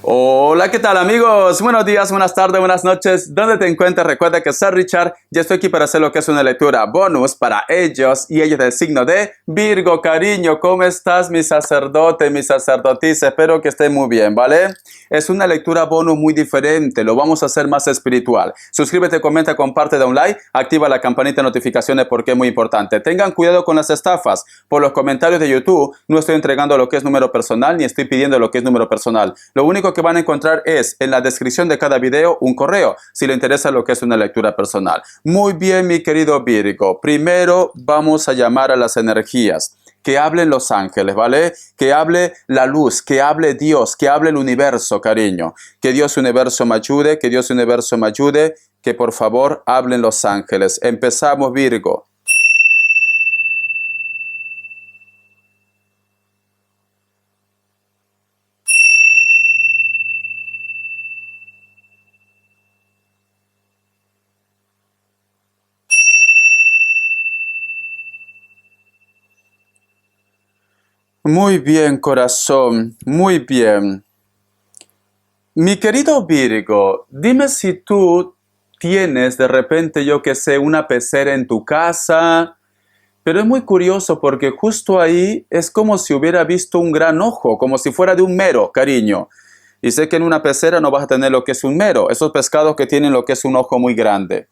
Hola, ¿qué tal amigos? Buenos días, buenas tardes, buenas noches. ¿Dónde te encuentras? Recuerda que soy Richard. Ya estoy aquí para hacer lo que es una lectura bonus para ellos y ellos del signo de Virgo. Cariño, ¿cómo estás, mi sacerdote, mi sacerdotisa? Espero que estén muy bien, ¿vale? Es una lectura bonus muy diferente. Lo vamos a hacer más espiritual. Suscríbete, comenta, comparte, da un like, activa la campanita de notificaciones porque es muy importante. Tengan cuidado con las estafas. Por los comentarios de YouTube no estoy entregando lo que es número personal ni estoy pidiendo lo que es número personal. Lo único que van a encontrar es en la descripción de cada video un correo si le interesa lo que es una lectura personal. Muy bien, mi querido Virgo. Primero vamos a llamar a las energías. Que hablen los ángeles, ¿vale? Que hable la luz, que hable Dios, que hable el universo, cariño. Que Dios universo me ayude, que Dios universo me ayude, que por favor hablen los ángeles. Empezamos, Virgo. Muy bien, corazón, muy bien. Mi querido Virgo, dime si tú tienes de repente, yo que sé, una pecera en tu casa, pero es muy curioso porque justo ahí es como si hubiera visto un gran ojo, como si fuera de un mero, cariño. Y sé que en una pecera no vas a tener lo que es un mero, esos pescados que tienen lo que es un ojo muy grande.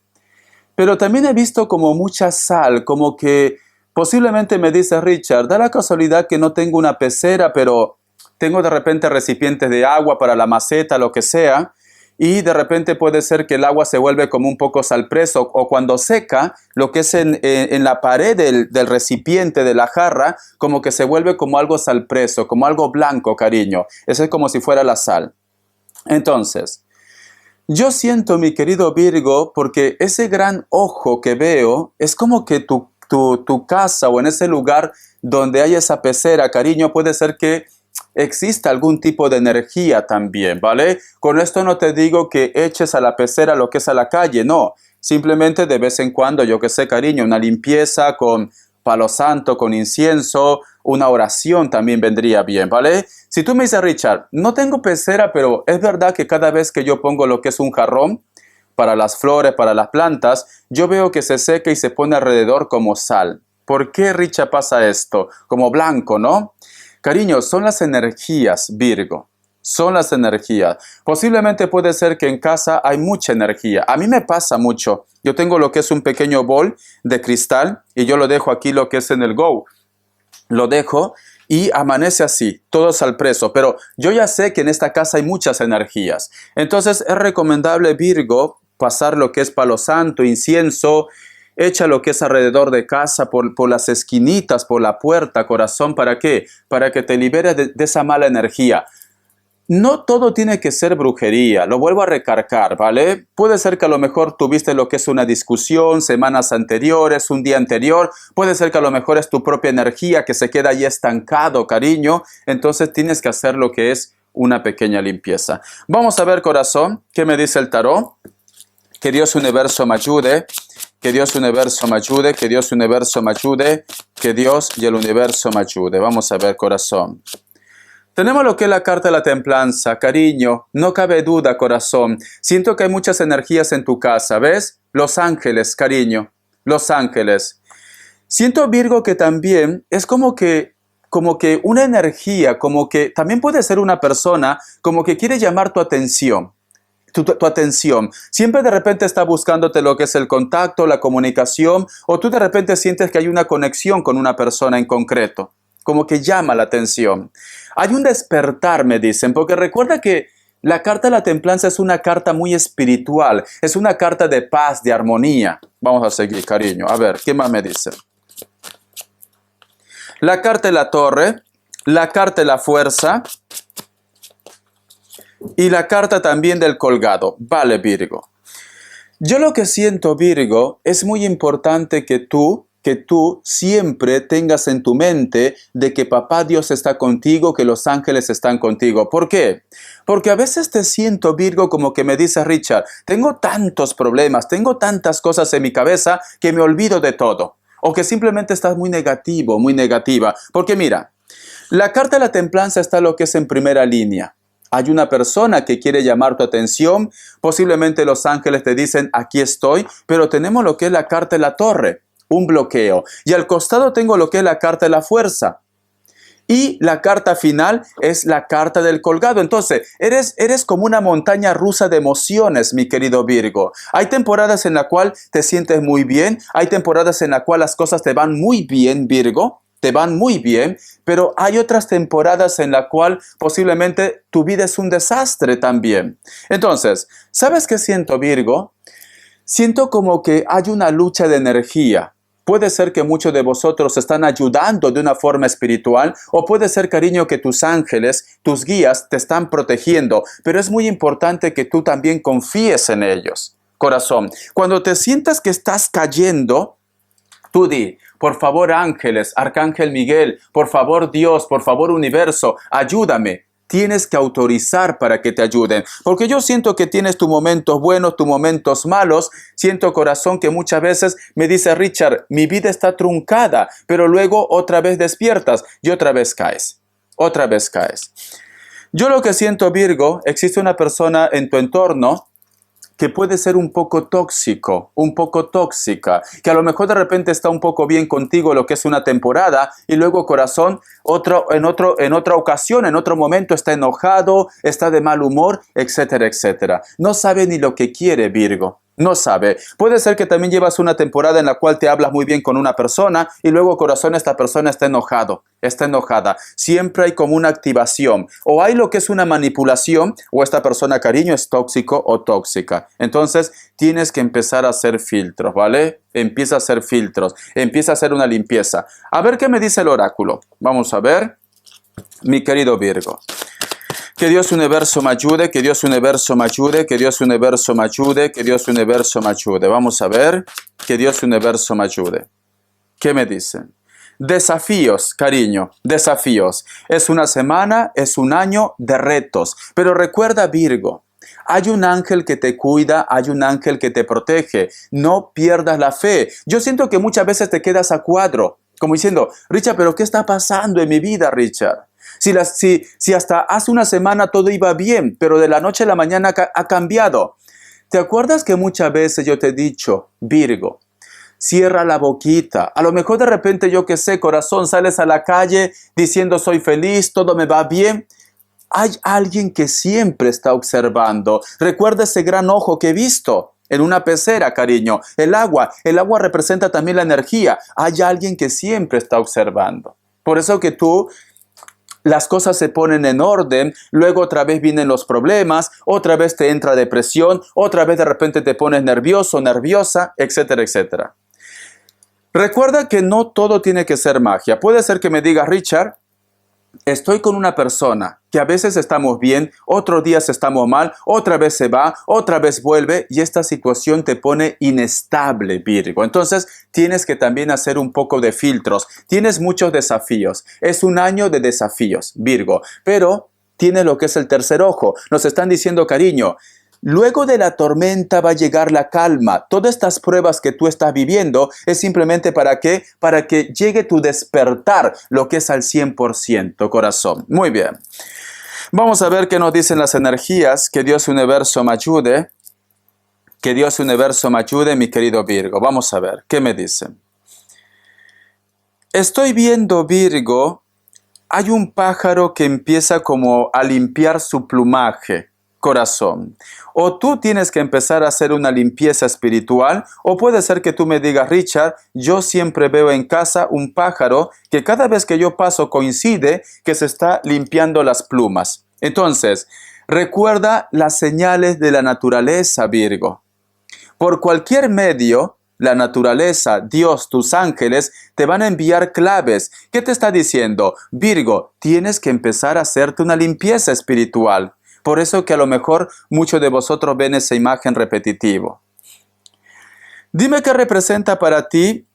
Pero también he visto como mucha sal, como que posiblemente me dice Richard, da la casualidad que no tengo una pecera, pero tengo de repente recipientes de agua para la maceta, lo que sea, y de repente puede ser que el agua se vuelve como un poco salpreso, o cuando seca, lo que es en la pared del recipiente, de la jarra, como que se vuelve como algo salpreso, como algo blanco, cariño. Eso es como si fuera la sal. Entonces, yo siento, mi querido Virgo, porque ese gran ojo que veo es como que tu casa o en ese lugar donde hay esa pecera, cariño, puede ser que exista algún tipo de energía también, ¿vale? Con esto no te digo que eches a la pecera lo que es a la calle, no. Simplemente de vez en cuando, yo que sé, cariño, una limpieza con palo santo, con incienso, una oración también vendría bien, ¿vale? Si tú me dices, Richard, no tengo pecera, pero es verdad que cada vez que yo pongo lo que es un jarrón para las flores, para las plantas, yo veo que se seca y se pone alrededor como sal. ¿Por qué, Richard, pasa esto? Como blanco, ¿no? Cariño, son las energías, Virgo. Son las energías. Posiblemente puede ser que en casa hay mucha energía. A mí me pasa mucho. Yo tengo lo que es un pequeño bol de cristal y yo lo dejo aquí lo que es en el Go. Lo dejo y amanece así, todo al preso. Pero yo ya sé que en esta casa hay muchas energías. Entonces es recomendable, Virgo, pasar lo que es palo santo, incienso, echa lo que es alrededor de casa, por las esquinitas, por la puerta, corazón. ¿Para qué? Para que te liberes de esa mala energía. No todo tiene que ser brujería, lo vuelvo a recargar, ¿vale? Puede ser que a lo mejor tuviste lo que es una discusión semanas anteriores, un día anterior, puede ser que a lo mejor es tu propia energía que se queda ahí estancado, cariño, entonces tienes que hacer lo que es una pequeña limpieza. Vamos a ver, corazón, ¿qué me dice el tarot? Que Dios universo me ayude, que Dios universo me ayude, que Dios universo me ayude, que Dios y el universo me ayude. Vamos a ver, corazón. Tenemos lo que es la carta de la templanza, cariño, no cabe duda, corazón. Siento que hay muchas energías en tu casa, ¿ves? Los ángeles, cariño, los ángeles. Siento, Virgo, que también es como que una energía, como que también puede ser una persona, como que quiere llamar tu atención. Tu atención. Siempre de repente está buscándote lo que es el contacto, la comunicación, o tú de repente sientes que hay una conexión con una persona en concreto, como que llama la atención. Hay un despertar, me dicen, porque recuerda que la carta de la templanza es una carta muy espiritual, es una carta de paz, de armonía. Vamos a seguir, cariño. A ver, ¿qué más me dicen? La carta de la torre, la carta de la fuerza y la carta también del colgado. Vale, Virgo. Yo lo que siento, Virgo, es muy importante que tú siempre tengas en tu mente de que Papá Dios está contigo, que los ángeles están contigo. ¿Por qué? Porque a veces te siento, Virgo, como que me dice Richard, tengo tantos problemas, tengo tantas cosas en mi cabeza que me olvido de todo. O que simplemente estás muy negativo, muy negativa. Porque mira, la carta de la templanza está lo que es en primera línea. Hay una persona que quiere llamar tu atención, posiblemente los ángeles te dicen, aquí estoy, pero tenemos lo que es la carta de la torre, un bloqueo. Y al costado tengo lo que es la carta de la fuerza. Y la carta final es la carta del colgado. Entonces, eres como una montaña rusa de emociones, mi querido Virgo. Hay temporadas en las cuales te sientes muy bien, hay temporadas en las cuales las cosas te van muy bien, Virgo. Te van muy bien, pero hay otras temporadas en la cual posiblemente tu vida es un desastre también. Entonces, ¿sabes qué siento, Virgo? Siento como que hay una lucha de energía. Puede ser que muchos de vosotros están ayudando de una forma espiritual, o puede ser, cariño, que tus ángeles, tus guías te están protegiendo, pero es muy importante que tú también confíes en ellos. Corazón, cuando te sientas que estás cayendo, tú di, por favor ángeles, Arcángel Miguel, por favor Dios, por favor universo, ayúdame. Tienes que autorizar para que te ayuden. Porque yo siento que tienes tus momentos buenos, tus momentos malos. Siento, corazón, que muchas veces me dice Richard, mi vida está truncada, pero luego otra vez despiertas y otra vez caes. Otra vez caes. Yo lo que siento, Virgo, existe una persona en tu entorno que puede ser un poco tóxico, un poco tóxica, que a lo mejor de repente está un poco bien contigo lo que es una temporada y luego, corazón, en otra ocasión, en otro momento está enojado, está de mal humor, etcétera, etcétera. No sabe ni lo que quiere, Virgo. No sabe. Puede ser que también llevas una temporada en la cual te hablas muy bien con una persona y luego, corazón, esta persona está enojado, está enojada. Siempre hay como una activación. O hay lo que es una manipulación, o esta persona, cariño, es tóxico o tóxica. Entonces, tienes que empezar a hacer filtros, ¿vale? Empieza a hacer filtros. Empieza a hacer una limpieza. A ver qué me dice el oráculo. Vamos a ver, mi querido Virgo. Que Dios universo me ayude, que Dios universo me ayude, que Dios universo me ayude, que Dios universo me ayude. Vamos a ver, que Dios universo me ayude. ¿Qué me dicen? Desafíos, cariño, desafíos. Es una semana, es un año de retos. Pero recuerda, Virgo, hay un ángel que te cuida, hay un ángel que te protege. No pierdas la fe. Yo siento que muchas veces te quedas a cuadro, como diciendo, Richard, ¿pero qué está pasando en mi vida, Richard? Si hasta hace una semana todo iba bien, pero de la noche a la mañana ha cambiado. ¿Te acuerdas que muchas veces yo te he dicho, Virgo, cierra la boquita? A lo mejor de repente, yo qué sé, corazón, sales a la calle diciendo soy feliz, todo me va bien. Hay alguien que siempre está observando. Recuerda ese gran ojo que he visto en una pecera, cariño. El agua representa también la energía. Hay alguien que siempre está observando. Por eso que tú, las cosas se ponen en orden, luego otra vez vienen los problemas, otra vez te entra depresión, otra vez de repente te pones nervioso, nerviosa, etcétera, etcétera. Recuerda que no todo tiene que ser magia. Puede ser que me digas, Richard, estoy con una persona que a veces estamos bien, otros días estamos mal, otra vez se va, otra vez vuelve y esta situación te pone inestable, Virgo. Entonces tienes que también hacer un poco de filtros. Tienes muchos desafíos. Es un año de desafíos, Virgo, pero tiene lo que es el tercer ojo. Nos están diciendo, cariño, luego de la tormenta va a llegar la calma. Todas estas pruebas que tú estás viviendo es simplemente ¿para qué? Para que llegue tu despertar, lo que es al 100%, corazón. Muy bien. Vamos a ver qué nos dicen las energías. Que Dios universo me ayude. Que Dios universo me ayude, mi querido Virgo. Vamos a ver, ¿qué me dicen? Estoy viendo, Virgo, hay un pájaro que empieza como a limpiar su plumaje. Corazón, o tú tienes que empezar a hacer una limpieza espiritual, o puede ser que tú me digas, Richard, yo siempre veo en casa un pájaro que cada vez que yo paso coincide que se está limpiando las plumas. Entonces, recuerda las señales de la naturaleza, Virgo. Por cualquier medio, la naturaleza, Dios, tus ángeles, te van a enviar claves. ¿Qué te está diciendo? Virgo, tienes que empezar a hacerte una limpieza espiritual. Por eso que a lo mejor muchos de vosotros ven esa imagen repetitiva. Dime qué representa para ti.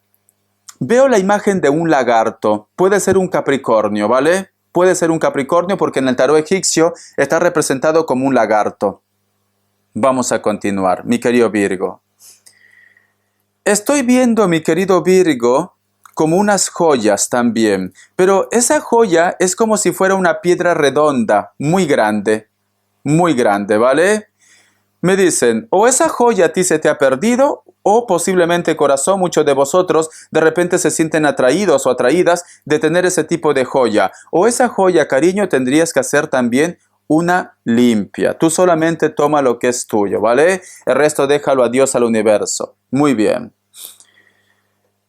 Veo la imagen de un lagarto. Puede ser un Capricornio, ¿vale? Puede ser un Capricornio porque en el tarot egipcio está representado como un lagarto. Vamos a continuar, mi querido Virgo. Estoy viendo, mi querido Virgo, como unas joyas también. Pero esa joya es como si fuera una piedra redonda, muy grande. muy grande, ¿vale? Me dicen, o esa joya a ti se te ha perdido, o posiblemente, corazón, muchos de vosotros de repente se sienten atraídos o atraídas de tener ese tipo de joya. O esa joya, cariño, tendrías que hacer también una limpia. Tú solamente toma lo que es tuyo, ¿vale? El resto déjalo a Dios, al universo. Muy bien.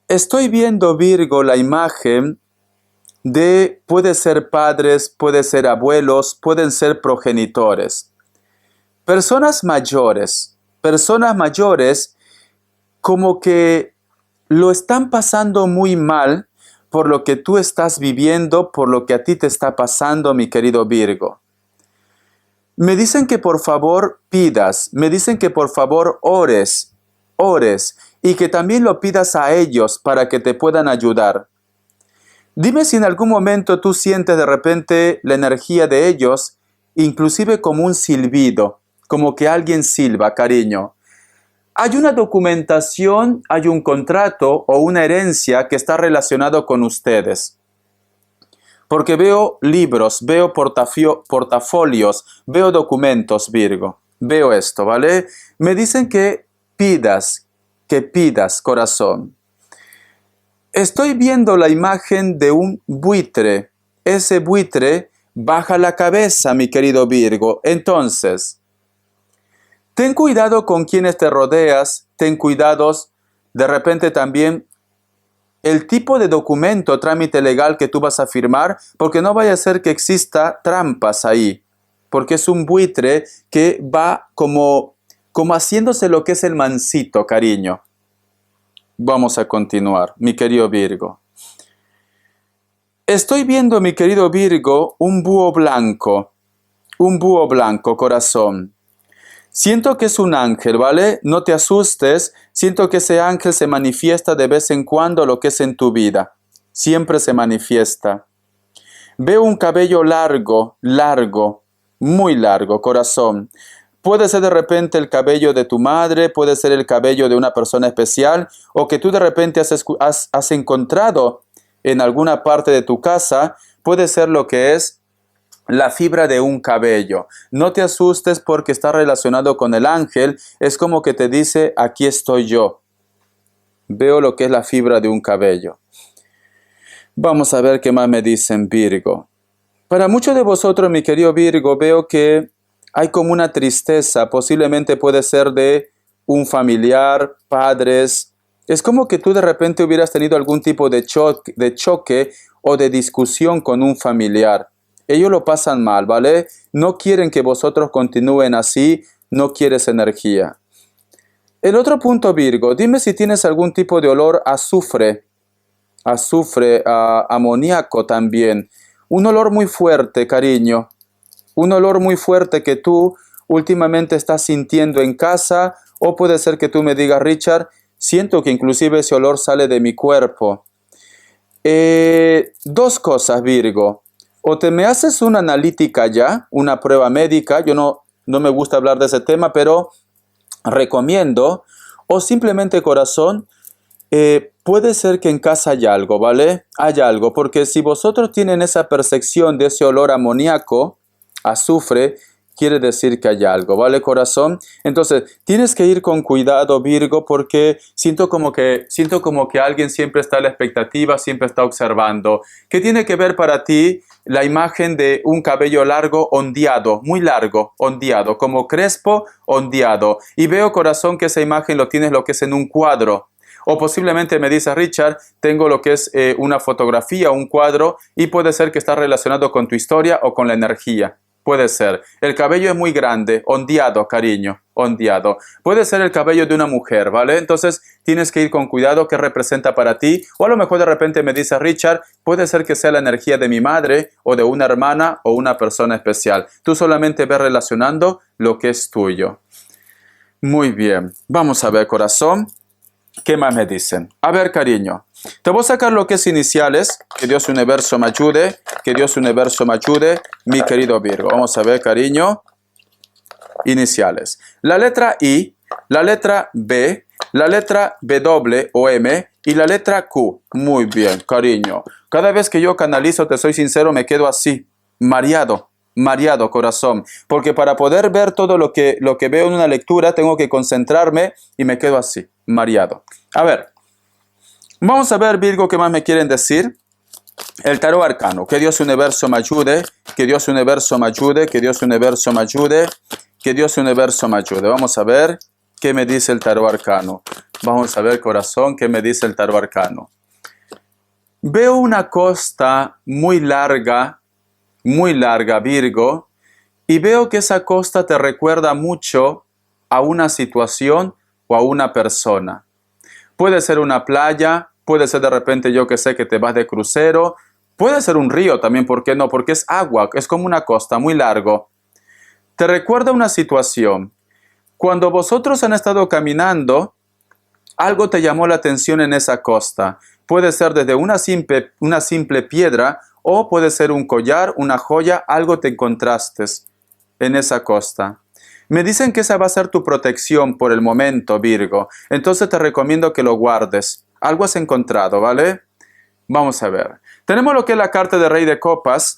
Estoy viendo, Virgo, la imagen de, puede ser padres, puede ser abuelos, pueden ser progenitores. Personas mayores como que lo están pasando muy mal por lo que tú estás viviendo, por lo que a ti te está pasando, mi querido Virgo. Me dicen que por favor pidas, me dicen que por favor ores y que también lo pidas a ellos para que te puedan ayudar. Dime si en algún momento tú sientes de repente la energía de ellos, inclusive como un silbido, como que alguien silba, cariño. Hay una documentación, hay un contrato o una herencia que está relacionado con ustedes. Porque veo libros, veo portafolios, veo documentos, Virgo. Veo esto, ¿vale? Me dicen que pidas, corazón. Estoy viendo la imagen de un buitre. Ese buitre baja la cabeza, mi querido Virgo. Entonces, ten cuidado con quienes te rodeas, ten cuidados de repente también el tipo de documento, trámite legal que tú vas a firmar, porque no vaya a ser que exista trampas ahí, porque es un buitre que va como haciéndose lo que es el mansito, cariño. Vamos a continuar, mi querido Virgo. Estoy viendo, mi querido Virgo, un búho blanco, corazón. Siento que es un ángel, ¿vale? No te asustes, siento que ese ángel se manifiesta de vez en cuando lo que es en tu vida. Siempre se manifiesta. Veo un cabello largo, muy largo, corazón. Puede ser de repente el cabello de tu madre, puede ser el cabello de una persona especial, o que tú de repente has encontrado en alguna parte de tu casa, puede ser lo que es la fibra de un cabello. No te asustes porque está relacionado con el ángel, es como que te dice, aquí estoy yo. Veo lo que es la fibra de un cabello. Vamos a ver qué más me dicen, Virgo. Para muchos de vosotros, mi querido Virgo, veo que hay como una tristeza, posiblemente puede ser de un familiar, padres. Es como que tú de repente hubieras tenido algún tipo de choque o de discusión con un familiar. Ellos lo pasan mal, ¿vale? No quieren que vosotros continúen así, no quieres energía. El otro punto, Virgo, dime si tienes algún tipo de olor a azufre, a amoníaco también. Un olor muy fuerte, cariño. Un olor muy fuerte que tú últimamente estás sintiendo en casa, o puede ser que tú me digas, Richard, siento que inclusive ese olor sale de mi cuerpo. Dos cosas, Virgo. O te me haces una analítica ya, una prueba médica, yo no me gusta hablar de ese tema, pero recomiendo, o simplemente, corazón, puede ser que en casa haya algo, ¿vale? Hay algo, porque si vosotros tienen esa percepción de ese olor amoníaco, azufre, quiere decir que hay algo, ¿vale, corazón? Entonces, tienes que ir con cuidado, Virgo, porque siento como que alguien siempre está a la expectativa, siempre está observando. ¿Qué tiene que ver para ti la imagen de un cabello largo, ondeado, muy largo, ondeado, como crespo, ondeado? Y veo, corazón, que esa imagen lo tienes lo que es en un cuadro. O posiblemente me dice, Richard, tengo lo que es una fotografía, un cuadro, y puede ser que está relacionado con tu historia o con la energía. Puede ser. El cabello es muy grande, ondeado, cariño, ondeado. Puede ser el cabello de una mujer, ¿vale? Entonces tienes que ir con cuidado qué representa para ti. O a lo mejor de repente me dice, Richard, puede ser que sea la energía de mi madre o de una hermana o una persona especial. Tú solamente ves relacionando lo que es tuyo. Muy bien. Vamos a ver, corazón. ¿Qué más me dicen? A ver, cariño, te voy a sacar lo que es iniciales. Que Dios Universo me ayude. Que Dios Universo me ayude, mi querido Virgo. Vamos a ver, cariño. Iniciales. La letra I, la letra B, la letra W o M y la letra Q. Muy bien, cariño. Cada vez que yo canalizo, te soy sincero, me quedo así, mareado. mareado, corazón. Porque para poder ver todo lo que veo en una lectura, tengo que concentrarme y me quedo así, mareado. A ver, vamos a ver, Virgo, qué más me quieren decir. El tarot arcano. Que Dios universo me ayude, que Dios universo me ayude, que Dios universo me ayude, que Dios universo me ayude. Vamos a ver qué me dice el tarot arcano. Vamos a ver, corazón, qué me dice el tarot arcano. Veo una costa muy larga, Virgo, y veo que esa costa te recuerda mucho a una situación o a una persona. Puede ser una playa, puede ser de repente, yo que sé, que te vas de crucero, puede ser un río también, ¿por qué no? Porque es agua, es como una costa muy largo. Te recuerda una situación. Cuando vosotros han estado caminando, algo te llamó la atención en esa costa. Puede ser desde una simple piedra o puede ser un collar, una joya, algo te encontraste en esa costa. Me dicen que esa va a ser tu protección por el momento, Virgo. Entonces te recomiendo que lo guardes. Algo has encontrado, ¿vale? Vamos a ver. Tenemos lo que es la carta de Rey de Copas,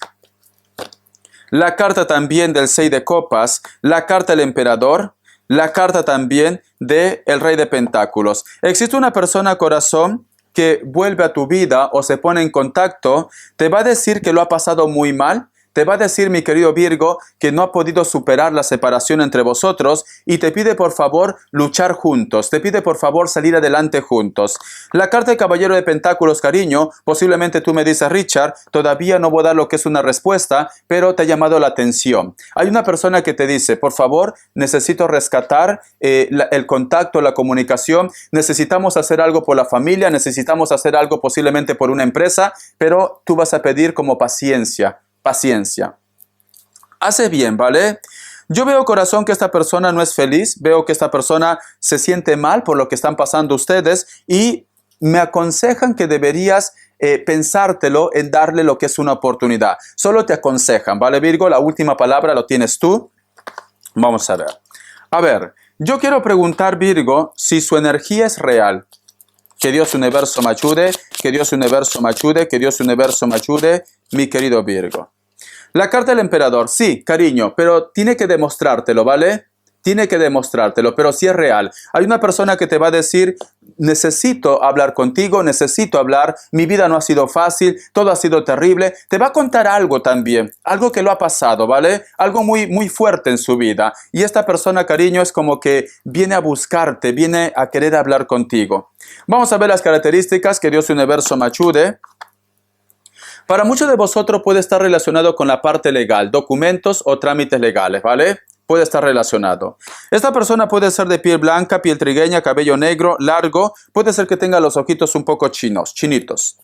la carta también del 6 de Copas, la carta del Emperador, la carta también del Rey de Pentáculos. Existe una persona, corazón, que vuelve a tu vida o se pone en contacto, te va a decir que lo ha pasado muy mal, te va a decir, mi querido Virgo, que no ha podido superar la separación entre vosotros y te pide por favor luchar juntos, te pide por favor salir adelante juntos. La carta de Caballero de Pentáculos, cariño, posiblemente tú me dices, Richard, todavía no voy a dar lo que es una respuesta, pero te ha llamado la atención. Hay una persona que te dice, por favor, necesito rescatar el contacto, la comunicación, necesitamos hacer algo por la familia, necesitamos hacer algo posiblemente por una empresa, pero tú vas a pedir como paciencia. Paciencia. Hace bien, ¿vale? Yo veo, corazón, que esta persona no es feliz, veo que esta persona se siente mal por lo que están pasando ustedes y me aconsejan que deberías pensártelo en darle lo que es una oportunidad. Solo te aconsejan, ¿vale, Virgo? La última palabra lo tienes tú. Vamos a ver. A ver, yo quiero preguntar, Virgo, si su energía es real. Que Dios universo me ayude, que Dios universo me ayude, que Dios universo me ayude, mi querido Virgo. La carta del Emperador, sí, cariño, pero tiene que demostrártelo, ¿vale? Tiene que demostrártelo, pero sí es real. Hay una persona que te va a decir, necesito hablar contigo, necesito hablar, mi vida no ha sido fácil, todo ha sido terrible. Te va a contar algo también, algo que lo ha pasado, ¿vale? Algo muy, muy fuerte en su vida. Y esta persona, cariño, es como que viene a buscarte, viene a querer hablar contigo. Vamos a ver las características, que Dios universo me ayude. Para muchos de vosotros puede estar relacionado con la parte legal, documentos o trámites legales, ¿vale? Puede estar relacionado. Esta persona puede ser de piel blanca, piel trigueña, cabello negro, largo. Puede ser que tenga los ojitos un poco chinitos.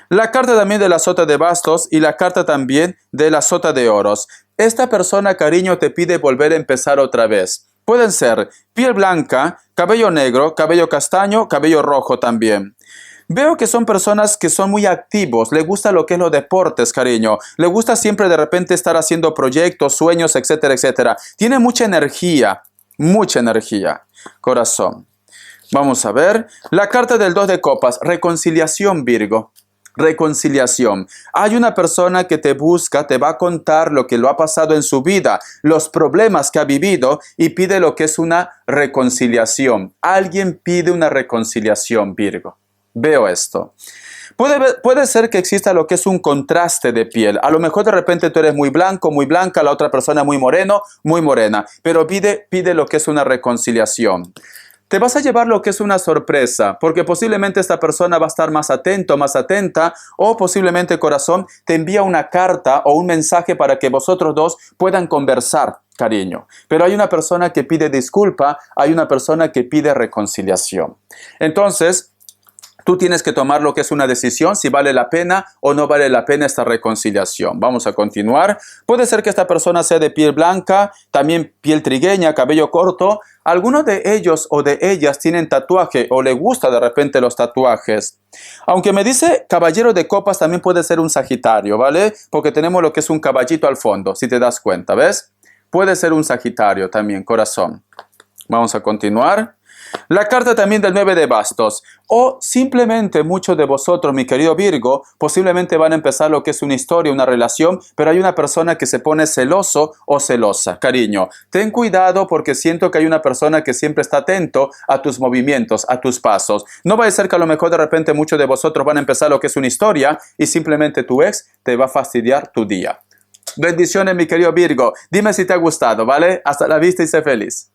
La carta también de la sota de bastos y la carta también de la sota de oros. Esta persona, cariño, te pide volver a empezar otra vez. Pueden ser piel blanca, cabello negro, cabello castaño, cabello rojo también. Veo que son personas que son muy activos, le gusta lo que es los deportes, cariño. Le gusta siempre de repente estar haciendo proyectos, sueños, etcétera, etcétera. Tiene mucha energía, corazón. Vamos a ver. La carta del 2 de copas, reconciliación, Virgo. Reconciliación. Hay una persona que te busca, te va a contar lo que lo ha pasado en su vida, los problemas que ha vivido y pide lo que es una reconciliación. Alguien pide una reconciliación, Virgo. Veo esto. Puede ser que exista lo que es un contraste de piel. A lo mejor de repente tú eres muy blanco, muy blanca, la otra persona muy moreno, muy morena. Pero pide lo que es una reconciliación. Te vas a llevar lo que es una sorpresa, porque posiblemente esta persona va a estar más atento, más atenta, o posiblemente, corazón, te envía una carta o un mensaje para que vosotros dos puedan conversar, cariño. Pero hay una persona que pide disculpa, hay una persona que pide reconciliación. Entonces, tú tienes que tomar lo que es una decisión, si vale la pena o no vale la pena esta reconciliación. Vamos a continuar. Puede ser que esta persona sea de piel blanca, también piel trigueña, cabello corto. Algunos de ellos o de ellas tienen tatuaje o le gusta de repente los tatuajes. Aunque me dice caballero de copas, también puede ser un Sagitario, ¿vale? Porque tenemos lo que es un caballito al fondo, si te das cuenta, ¿ves? Puede ser un Sagitario también, corazón. Vamos a continuar. La carta también del 9 de bastos. O simplemente muchos de vosotros, mi querido Virgo, posiblemente van a empezar lo que es una historia, una relación, pero hay una persona que se pone celoso o celosa. Cariño, ten cuidado porque siento que hay una persona que siempre está atento a tus movimientos, a tus pasos. No va a ser que a lo mejor de repente muchos de vosotros van a empezar lo que es una historia y simplemente tu ex te va a fastidiar tu día. Bendiciones, mi querido Virgo. Dime si te ha gustado, ¿vale? Hasta la vista y sé feliz.